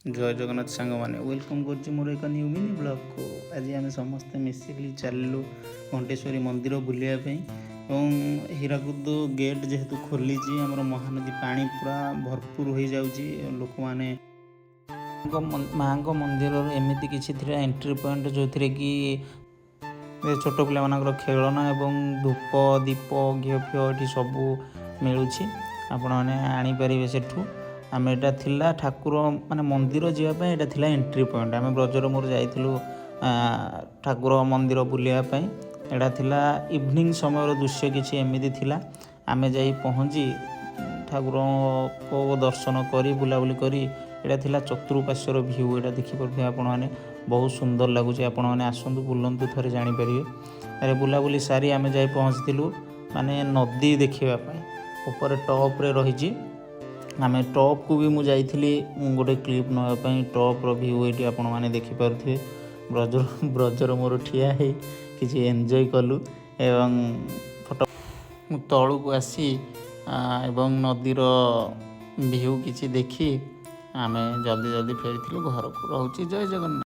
जय जगन्नाथ सांग मैंने वेलकम कर मोर एक न्यू मिनी ब्लॉग को। आज आम समस्ते मिसिकी चलू घंटेश्वरी मंदिर बुलायापी और हीराकुद गेट जेहेतु खोली आमर महानदी पानी पूरा भरपूर हो जाऊँगी। लोक मैंने माँ मंदिर एमती किसी एंट्री पॉइंट जो थी कि छोट पिला खेलना एवं धूप दीप घी फिओ ये सब मिलूँ आपण मैंने सेठू आम एटा थिला ठाकुर माने मंदिर जावाई एटा थिला एंट्री पॉइंट। आम ब्रजर मोर जाइलु ठाकुर मंदिर बुलायापी एटा थिला इवनिंग समय दृश्य किसी एमती थिला। आम जाई पहुँची ठाकुर को दर्शन करी बुलाबुली करी एटा थिला चतुर्पार्श्वर भ्यू एटा देखिपे आपण मैंने बहुत सुंदर लगुच। आपण मैंने आसतु बुलंतु थे जानीपारे। अरे बुलाबुली सारी आम जाई पहुँचलु माने नदी देखापी ऊपर टॉप रे रही। आम टॉप को भी मुझे गोटे क्लिप नापी टॉप भ्यू ये आपण मैंने देखिपे। ब्रजर मोर ठिया किसी एंजॉय कलु एवं फोटो तलू को आसी एवं नदीर भ्यू किसी देखी आम जल्दी जल्दी फेरी घर को। रोचे जय जगन्नाथ।